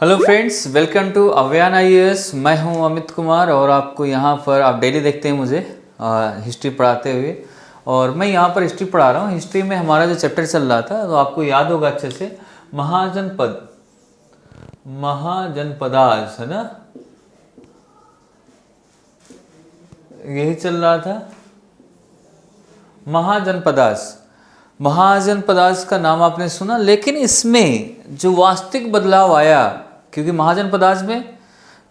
Hello friends, welcome to Avyan IAS. मैं हूं अमित कुमार और आपको यहां पर आप डेली देखते हैं मुझे हिस्ट्री पढ़ाते हुए। और मैं यहां पर हिस्ट्री पढ़ा रहा हूं। हिस्ट्री में हमारा जो चैप्टर चल रहा था तो आपको याद होगा अच्छे से, महाजनपदाज है ना, यही चल रहा था। महाजनपदास का नाम आपने सुना, लेकिन इसमें जो वास्तविक बदलाव आया, क्योंकि महाजनपदास में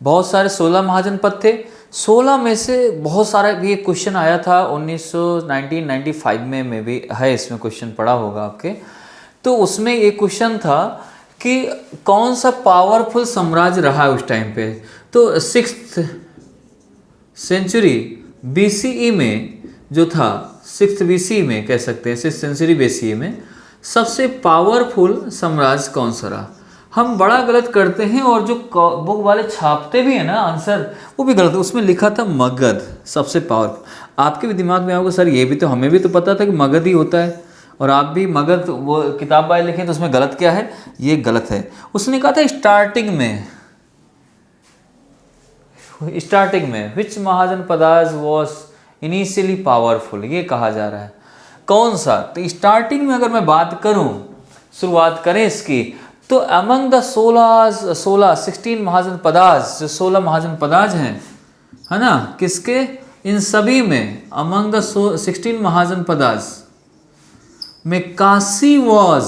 बहुत सारे 16 महाजनपद थे। 16 में से बहुत सारा ये क्वेश्चन आया था 1995 में भी है, इसमें क्वेश्चन पड़ा होगा आपके। तो उसमें एक क्वेश्चन था कि कौन सा पावरफुल साम्राज्य रहा उस टाइम पे। तो 6th सेंचुरी BCE में जो था, 6th BCE में कह सकते हैं, 6th सेंचुरी BCE में सबसे पावरफुल साम्राज्य कौन सा रहा। हम बड़ा गलत करते हैं और जो बुक वाले छापते भी हैं ना आंसर, वो भी गलत है। उसमें लिखा था मगध सबसे पावरफुल। आपके भी दिमाग में आओगे, सर ये भी तो हमें भी तो पता था कि मगध ही होता है, और आप भी मगध वो किताब वाले लिखें तो उसमें गलत क्या है, ये गलत है। उसने कहा था स्टार्टिंग में विच महाजनपदास वॉज इनिशियली पावरफुल, ये कहा जा रहा है। कौन सा? तो स्टार्टिंग में अगर मैं बात करूं, शुरुआत करें इसकी, तो अमंग द 16 महाजनपदास, जो 16 महाजनपदास हैं, है ना, किसके? इन सभी में अमंग द 16 महाजनपदास में काशी वॉज,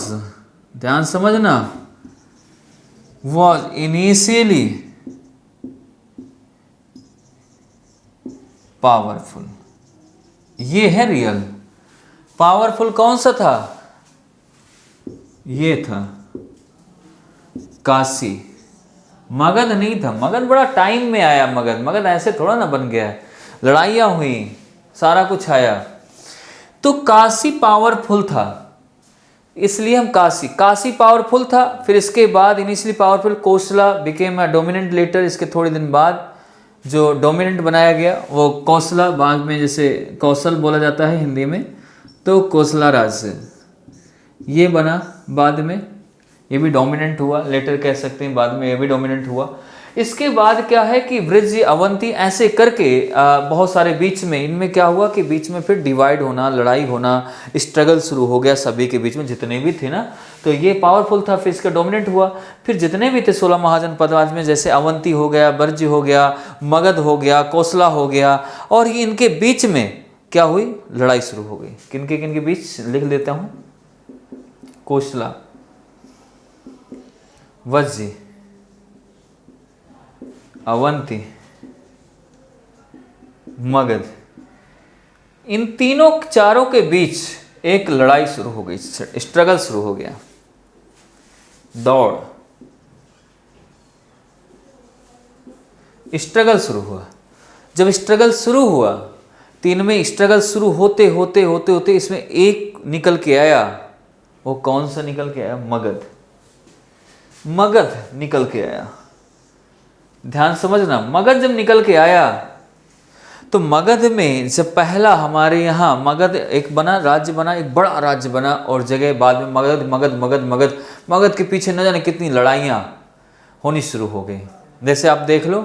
ध्यान समझना, वॉज इनिशियली पावरफुल। ये है रियल। पावरफुल कौन सा था? ये था काशी। मगध नहीं था। मगध बड़ा टाइम में आया। मगध ऐसे थोड़ा ना बन गया है, लड़ाइयाँ हुई, सारा कुछ आया। तो काशी पावरफुल था, इसलिए हम काशी पावरफुल था। फिर इसके बाद initially powerful Kosala became a dominant letter. इसके थोड़े दिन बाद जो डोमिनेंट बनाया गया वो कौशला, बाद में जैसे कौशल बोला जाता है हिंदी में, तो कोसला राज्य ये बना बाद में। ये भी डोमिनेंट हुआ, लेटर कह सकते हैं, बाद में ये भी डोमिनेंट हुआ। इसके बाद क्या है कि वृज्ज, अवंती, ऐसे करके बहुत सारे बीच में, इनमें क्या हुआ कि बीच में फिर डिवाइड होना, लड़ाई होना, स्ट्रगल शुरू हो गया सभी के बीच में, जितने भी थे ना। तो ये पावरफुल था, फिर इसका डोमिनेंट हुआ। फिर जितने भी थे 16 महाजनपद में, जैसे अवंती हो गया, बर्ज हो गया, मगध हो गया, कोसला हो गया, और ये इनके बीच में क्या हुई, लड़ाई शुरू हो गई। किनके बीच लिख देता हूँ, कोसला, वज्जी, अवंती, मगध, इन तीनों चारों के बीच एक लड़ाई शुरू हो गई, स्ट्रगल शुरू हो गया, दौड़, स्ट्रगल शुरू हुआ। जब स्ट्रगल शुरू हुआ, तीन में स्ट्रगल शुरू होते होते इसमें एक निकल के आया। वो कौन सा निकल के आया? मगध निकल के आया। ध्यान समझना, मगध जब निकल के आया तो मगध में जब पहला हमारे यहाँ मगध एक बना, राज्य बना, एक बड़ा राज्य बना, और जगह बाद में मगध के पीछे न जाने कितनी लड़ाइयाँ होनी शुरू हो गई। जैसे आप देख लो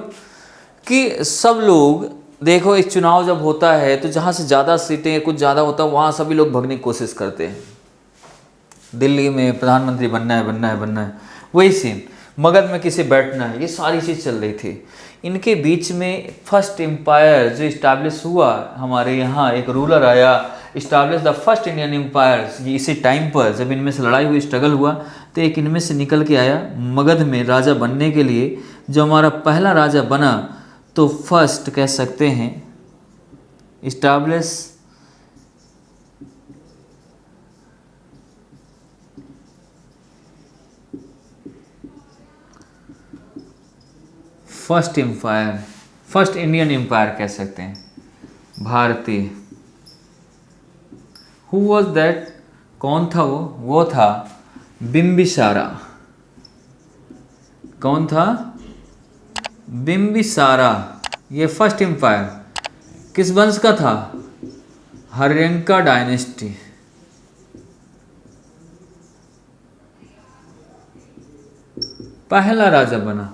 कि सब लोग, देखो एक चुनाव जब होता है तो जहाँ से ज़्यादा सीटें कुछ ज़्यादा होता है वहाँ सभी लोग भगने की कोशिश करते हैं। दिल्ली में प्रधानमंत्री बनना है, वही सीन। मगध में किसे बैठना है, ये सारी चीज़ चल रही थी। इनके बीच में फर्स्ट एम्पायर जो इस्टेब्लिश हुआ हमारे यहाँ, एक रूलर आया, establish the first Indian empire. इसी टाइम पर जब इनमें से लड़ाई हुई, स्ट्रगल हुआ, तो एक इनमें से निकल के आया मगध में राजा बनने के लिए। जो हमारा पहला राजा बना, तो फर्स्ट कह सकते हैं establish first empire, first Indian empire कह सकते हैं, भारतीय। Who was that? कौन था वो था बिम्बिसारा। कौन था? बिम्बिसारा। ये फर्स्ट एम्पायर किस वंश का था? हर्यंका डायनेस्टी। पहला राजा बना।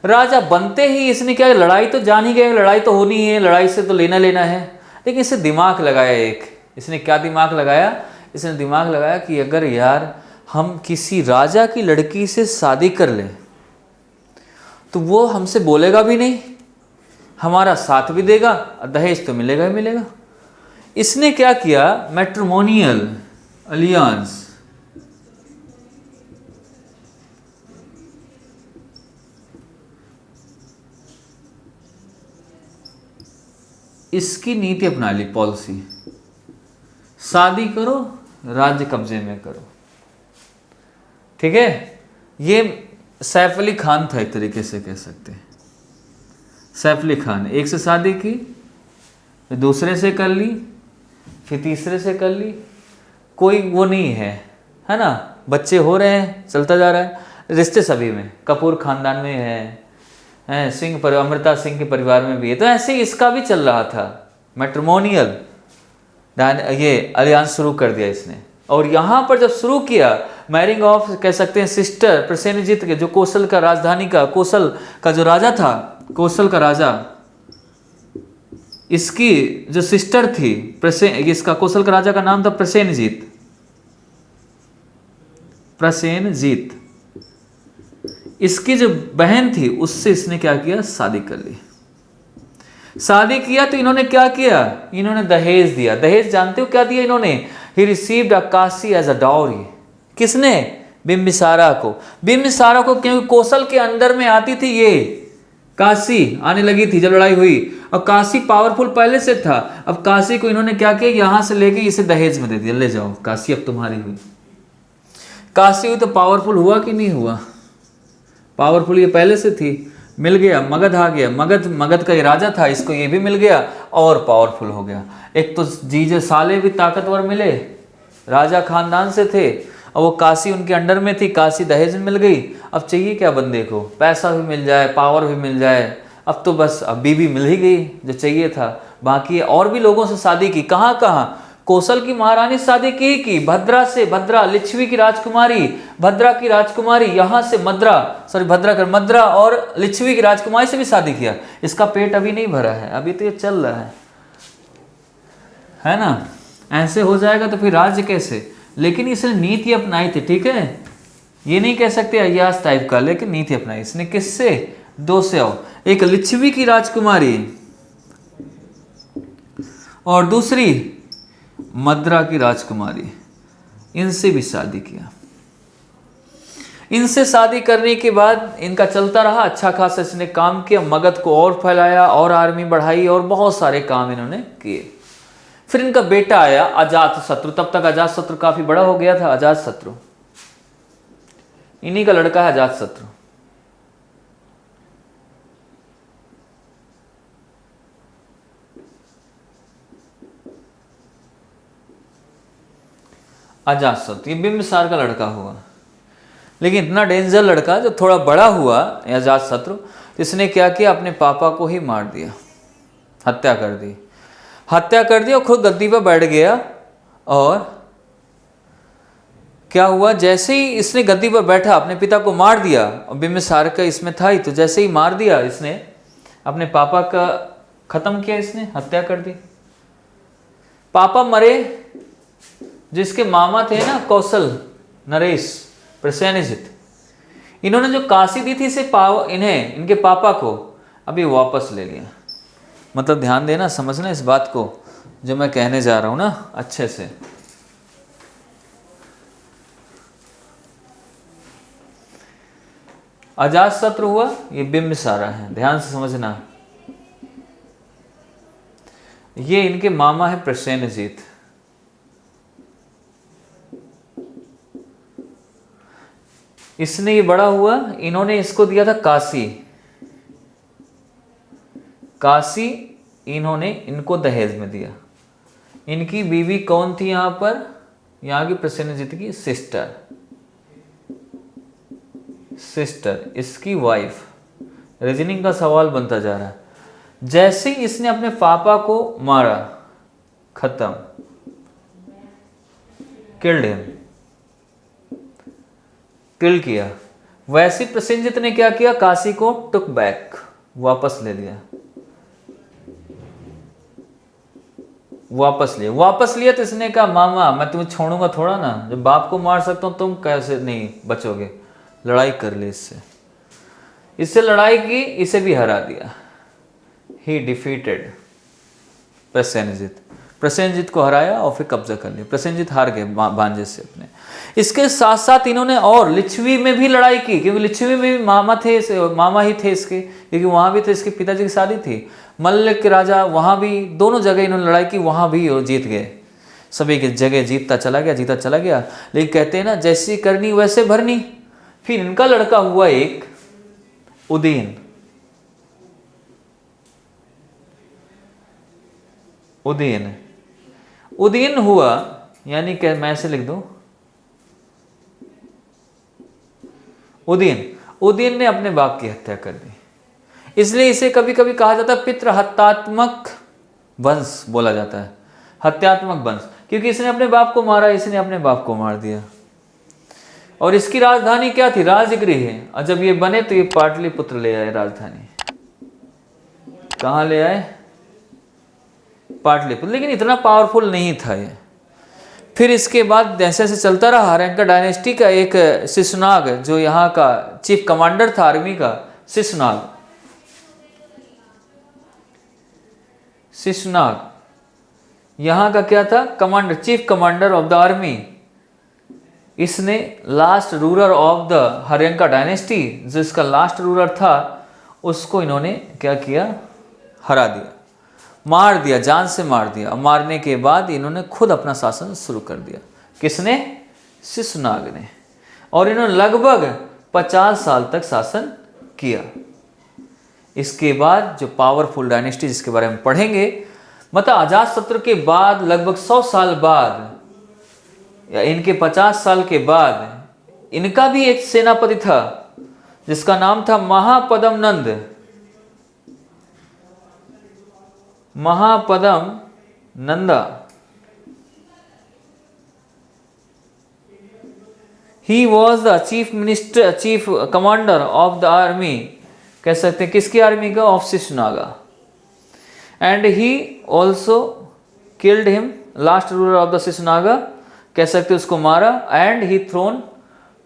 राजा बनते ही इसने क्या, लड़ाई तो जान ही गया, लड़ाई तो होनी है, लड़ाई से तो लेना लेना है, लेकिन इसे दिमाग लगाया एक, इसने क्या दिमाग लगाया, इसने दिमाग लगाया कि अगर यार हम किसी राजा की लड़की से शादी कर लें तो वो हमसे बोलेगा भी नहीं, हमारा साथ भी देगा, दहेज तो मिलेगा ही मिलेगा। इसने क्या किया, मैट्रिमोनियल अलियांस, इसकी नीति अपना ली, पॉलिसी, शादी करो राज्य कब्जे में करो। ठीक है, ये सैफ अली खान था, एक तरीके से कह सकते हैं। सैफ अली खान एक से शादी की, फिर दूसरे से कर ली, फिर तीसरे से कर ली, कोई वो नहीं है ना, बच्चे हो रहे हैं, चलता जा रहा है, रिश्ते सभी में, कपूर खानदान में है, सिंह पर अमृता सिंह के परिवार में भी है, तो ऐसे ही इसका भी चल रहा था, मैट्रिमोनियल ये अलियांस शुरू कर दिया इसने। और यहाँ पर जब शुरू किया, मैरिंग ऑफ कह सकते हैं सिस्टर प्रसेनजीत के, जो कौशल का राजधानी का, कौशल का जो राजा था, कौशल का राजा, इसकी जो सिस्टर थी इसका कौशल का राजा का नाम था प्रसेनजीत, प्रसेनजीत, इसकी जो बहन थी उससे इसने क्या किया, शादी कर ली। शादी किया तो इन्होंने क्या किया, इन्होंने दहेज दिया। दहेज जानते हो क्या दिया इन्होंने, he received a Kashi as a dowry. किसने, बिम्बिसारा को। बिम्बिसारा को, क्योंकि कौशल के अंदर में आती थी, ये काशी आने लगी थी जब लड़ाई हुई, और काशी पावरफुल पहले से था। अब काशी को इन्होंने क्या किया, यहां से लेके इसे दहेज में दे दिया, ले जाओ काशी अब तुम्हारी हुई। काशी हुई तो पावरफुल हुआ कि नहीं हुआ, पावरफुल ये पहले से थी, मिल गया, मगध आ गया, मगध का ये राजा था, इसको ये भी मिल गया और पावरफुल हो गया। एक तो जीजे साले भी ताकतवर मिले, राजा खानदान से थे, और वो काशी उनके अंडर में थी, काशी दहेज में मिल गई। अब चाहिए क्या बंदे को, पैसा भी मिल जाए, पावर भी मिल जाए, अब तो बस अब बीवी मिल ही गई जो चाहिए था। बाकी और भी लोगों से शादी की, कहाँ कहाँ, कौशल की महारानी से शादी की भद्रा से, भद्रा लिच्छवी की राजकुमारी, भद्रा की राजकुमारी, यहाँ से मद्रा और लिच्छवी की राजकुमारी से भी शादी किया। इसका पेट अभी नहीं भरा है, अभी तो ये चल रहा है ना। ऐसे हो जाएगा तो फिर राज्य कैसे, लेकिन इसने नीति अपनाई थी। ठीक है, ये नहीं कह सकते अय्यास टाइप का, लेकिन नीति अपनाई इसने। किससे, दो से आओ, एक लिच्छवी की राजकुमारी और दूसरी मद्रा की राजकुमारी, इनसे भी शादी किया। इनसे शादी करने के बाद इनका चलता रहा, अच्छा खासा इसने काम किया, मगध को और फैलाया और आर्मी बढ़ाई और बहुत सारे काम इन्होंने किए। फिर इनका बेटा आया अजातशत्रु, तब तक अजातशत्रु काफी बड़ा हो गया था। अजातशत्रु इन्हीं का लड़का है अजातशत्रु। अजातशत्रु ये बिंबिसार का लड़का हुआ, लेकिन इतना डेंजर लड़का, जो थोड़ा बड़ा हुआ अजातशत्रु, इसने क्या किया, अपने पापा को ही मार दिया, हत्या कर दी। और खुद गद्दी पर बैठ गया। और क्या हुआ, जैसे ही इसने गद्दी पर बैठा, अपने पिता को मार दिया, और बिंबिसार का इसमें था ही, तो जैसे ही मार दिया इसने, अपने पापा का खत्म किया, इसने हत्या कर दी। पापा मरे, जिसके मामा थे ना कौशल नरेश प्रसेनजित, इन्होंने जो काशी दी थी इसे इन्हें, इनके पापा को अभी वापस ले लिया। मतलब ध्यान देना, समझना इस बात को जो मैं कहने जा रहा हूं ना अच्छे से। अजातशत्रु हुआ, ये बिंबिसारा है, ध्यान से समझना। ये इनके मामा है प्रसेनजीत। इसने ये बड़ा हुआ, इन्होंने इसको दिया था काशी। काशी इन्होंने इनको दहेज में दिया। इनकी बीवी कौन थी यहां पर, यहां की प्रसेनजीत की सिस्टर, इसकी वाइफ। रीजनिंग का सवाल बनता जा रहा है। जैसे ही इसने अपने पापा को मारा, खत्म, किल्ड हिम, किल किया। वैसे प्रसेनजित ने क्या किया, काशी को टुक बैक, वापस ले लिया, वापस लिया तो इसने कहा मामा मैं तुम्हें छोड़ूंगा थोड़ा ना, जब बाप को मार सकता हूं तुम कैसे नहीं बचोगे, लड़ाई कर ली इससे लड़ाई की, इसे भी हरा दिया। ही डिफीटेड प्रसेनजित को हराया और फिर कब्जा कर लिया। प्रसेनजित हार गए भांजे से अपने। इसके साथ साथ इन्होंने और लिच्छवी में भी लड़ाई की, क्योंकि लिच्छवी में भी मामा ही थे इसके, क्योंकि वहां भी तो इसके पिताजी की शादी थी। मल्ल के राजा, वहां भी दोनों जगह इन्होंने लड़ाई की, वहां भी वो जीत गए। सभी की जगह जीतता चला गया। लेकिन कहते हैं ना जैसी करनी वैसे भरनी। फिर इनका लड़का हुआ एक उदयन हुआ, यानी क्या मैं ऐसे लिख दूं, उदयन ने अपने बाप की हत्या कर दी। इसलिए इसे कभी कभी कहा जाता है पितृ हत्यात्मक वंश बोला जाता है, हत्यात्मक वंश, क्योंकि इसने अपने बाप को मारा, इसने अपने बाप को मार दिया। और इसकी राजधानी क्या थी, राजगृह। और जब ये बने तो ये पाटलिपुत्र ले आए राजधानी। कहां ले आए, पाटलिपुत्र। लेकिन इतना पावरफुल नहीं था ये। फिर इसके बाद जैसे जैसे चलता रहा, हर्यंका डायनेस्टी का एक शिशुनाग, जो यहाँ का चीफ कमांडर था आर्मी का, शिशुनाग यहाँ का क्या था, commander, chief commander of the army. इसने last ruler of the Haryanka dynasty, जो इसका लास्ट रूलर था, उसको इन्होंने क्या किया, हरा दिया, मार दिया, जान से मार दिया। मारने के बाद इन्होंने खुद अपना शासन शुरू कर दिया। किसने, शिशुनाग ने। और इन्होंने लगभग 50 साल तक शासन किया। इसके बाद जो पावरफुल डायनेस्टी जिसके बारे में पढ़ेंगे, मतलब अजातशत्रु के बाद लगभग 100 साल बाद या इनके 50 साल के बाद इनका भी एक सेनापति था जिसका नाम था Mahapadma Nanda. He was the chief commander of the army, कह सकते हैं किसकी आर्मी का, of Shishunaga. And he also killed him, last ruler of the Shishunaga, कह सकते हैं उसको मारा। एंड ही थ्रोन,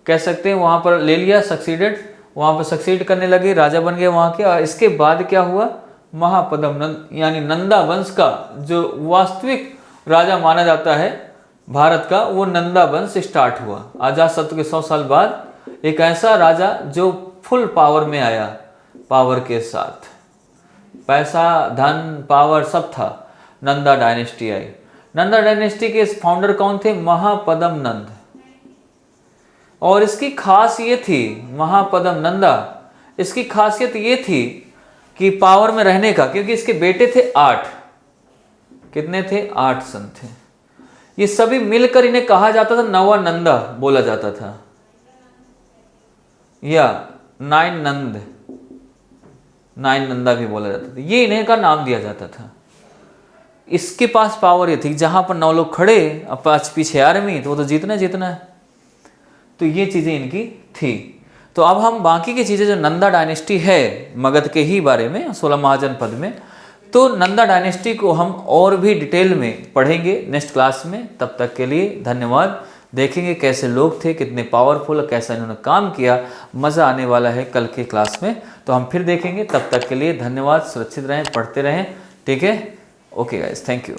कह सकते हैं वहां पर ले लिया, सक्सीडेड, वहां पर सक्सीड करने लगे, राजा बन गए वहां के। और इसके बाद क्या हुआ, महापद्म नंद, यानी नंदा वंश का जो वास्तविक राजा माना जाता है भारत का, वो नंदा वंश स्टार्ट हुआ। अजातशत्रु के 100 साल बाद एक ऐसा राजा जो फुल पावर में आया, पावर के साथ, पैसा धन पावर सब था, नंदा डायनेस्टी आई। नंदा डायनेस्टी के फाउंडर कौन थे, महापद्म नंद। और इसकी खास ये थी, महापद्म नंदा, इसकी खासियत ये थी कि पावर में रहने का, क्योंकि इसके बेटे थे 8, कितने थे, 8 सन थे। ये सभी मिलकर इन्हें कहा जाता था नवा नंदा बोला जाता था, या 9 नंदा भी बोला जाता था। ये इन्हें का नाम दिया जाता था। इसके पास पावर ये थी, जहां पर 9 लोग खड़े, अब पीछे आर्मी, तो वो तो जीतना है। तो ये चीजें इनकी थी। तो अब हम बाकी की चीजें, जो नंदा डायनेस्टी है मगध के ही बारे में, 16 महाजनपद में, तो नंदा डायनेस्टी को हम और भी डिटेल में पढ़ेंगे नेक्स्ट क्लास में। तब तक के लिए धन्यवाद। देखेंगे कैसे लोग थे, कितने पावरफुल, कैसा इन्होंने काम किया। मज़ा आने वाला है कल के क्लास में, तो हम फिर देखेंगे। तब तक के लिए धन्यवाद। सुरक्षित रहें, पढ़ते रहें, ठीक है। Okay guys, thank you.